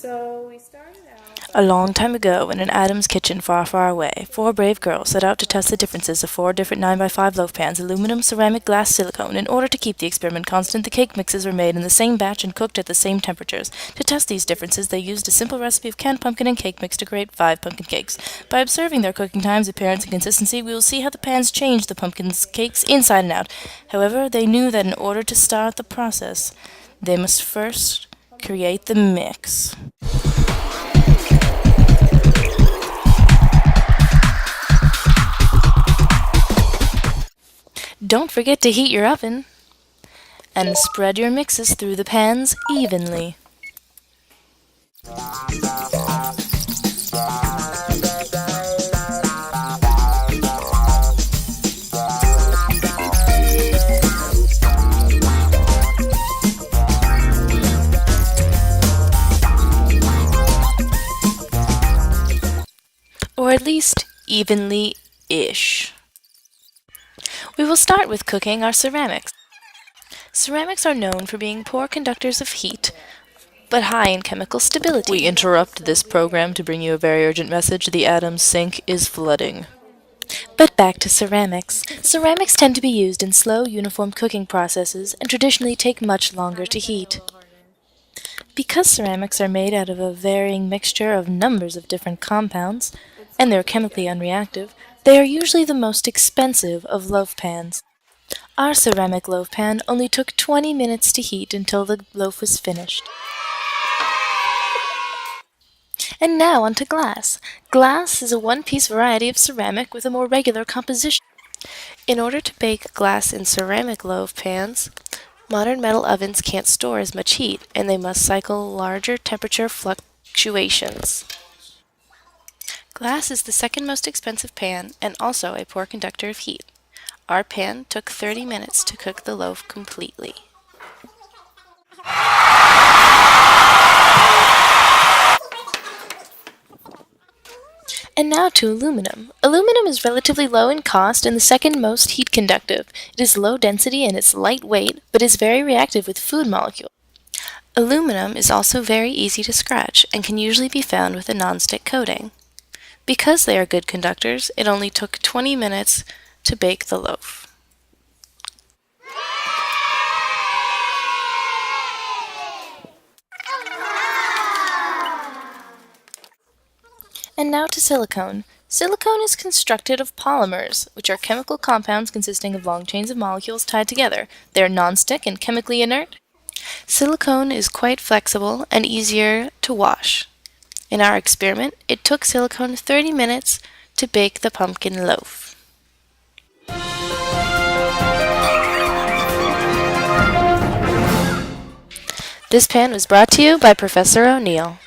A long time ago, in an Adam's kitchen far, far away, four brave girls set out to test the differences of four different 9x5 loaf pans, aluminum, ceramic, glass, silicone. In order to keep the experiment constant, the cake mixes were made in the same batch and cooked at the same temperatures. To test these differences, they used a simple recipe of canned pumpkin and cake mix to create 5 pumpkin cakes. By observing their cooking times, appearance, and consistency, we will see how the pans change the pumpkin cakes inside and out. However, they knew that in order to start the process, they must first create the mix. Don't forget to heat your oven and spread your mixes through the pans evenly. Or at least evenly-ish. We will start with cooking our ceramics. Ceramics are known for being poor conductors of heat, but high in chemical stability. We interrupt this program to bring you a very urgent message. The Adams sink is flooding. But back to ceramics. Ceramics tend to be used in slow, uniform cooking processes and traditionally take much longer to heat. Because ceramics are made out of a varying mixture of numbers of different compounds, and they're chemically unreactive, they are usually the most expensive of loaf pans. Our ceramic loaf pan only took 20 minutes to heat until the loaf was finished. And now onto glass. Glass is a one-piece variety of ceramic with a more regular composition. In order to bake glass in ceramic loaf pans, modern metal ovens can't store as much heat, and they must cycle larger temperature fluctuations. Glass is the second most expensive pan and also a poor conductor of heat. Our pan took 30 minutes to cook the loaf completely. And now to aluminum. Aluminum is relatively low in cost and the second most heat conductive. It is low density and it's lightweight, but is very reactive with food molecules. Aluminum is also very easy to scratch and can usually be found with a non-stick coating. Because they are good conductors, it only took 20 minutes to bake the loaf. And now to silicone. Silicone is constructed of polymers, which are chemical compounds consisting of long chains of molecules tied together. They are non-stick and chemically inert. Silicone is quite flexible and easier to wash. In our experiment, it took silicone 30 minutes to bake the pumpkin loaf. This pan was brought to you by Professor O'Neill.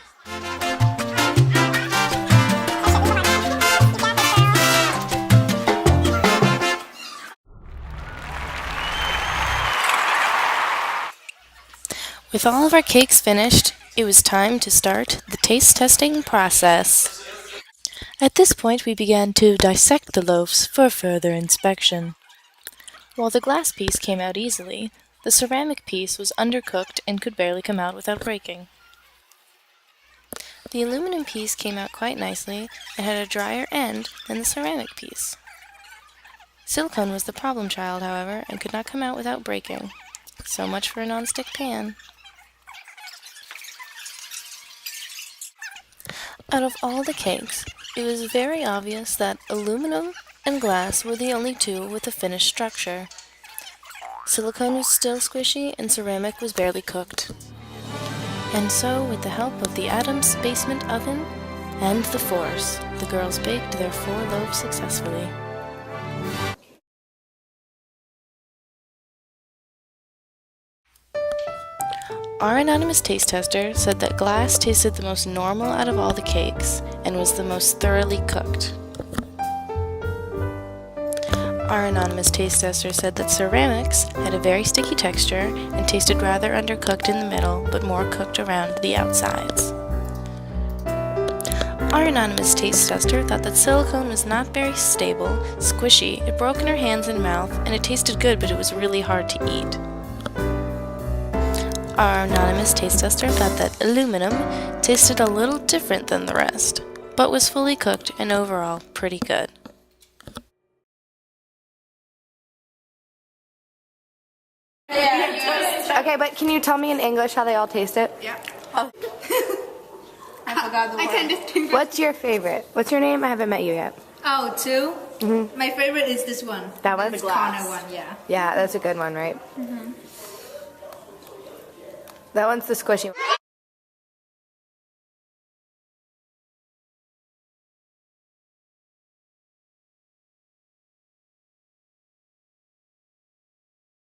With all of our cakes finished, it was time to start the taste testing process. At this point, we began to dissect the loaves for further inspection. While the glass piece came out easily, the ceramic piece was undercooked and could barely come out without breaking. The aluminum piece came out quite nicely and had a drier end than the ceramic piece. Silicone was the problem child, however, and could not come out without breaking. So much for a non-stick pan. Out of all the cakes, it was very obvious that aluminum and glass were the only two with a finished structure. Silicone was still squishy and ceramic was barely cooked. And so, with the help of the Adams basement oven and the force, the girls baked their 4 loaves successfully. Our anonymous taste tester said that glass tasted the most normal out of all the cakes and was the most thoroughly cooked. Our anonymous taste tester said that ceramics had a very sticky texture and tasted rather undercooked in the middle but more cooked around the outsides. Our anonymous taste tester thought that silicone was not very stable, squishy, it broke in her hands and mouth, and it tasted good but it was really hard to eat. Our anonymous taste tester thought that aluminum tasted a little different than the rest, but was fully cooked and overall pretty good. Okay, but can you tell me in English how they all taste it? Yeah. Oh. I forgot the word. I can't distinguish. What's your favorite? What's your name? I haven't met you yet. Oh, two? Mm-hmm. My favorite is this one. That one? The corner one, yeah. Yeah, that's a good one, right? Mm-hmm. That one's the squishy one.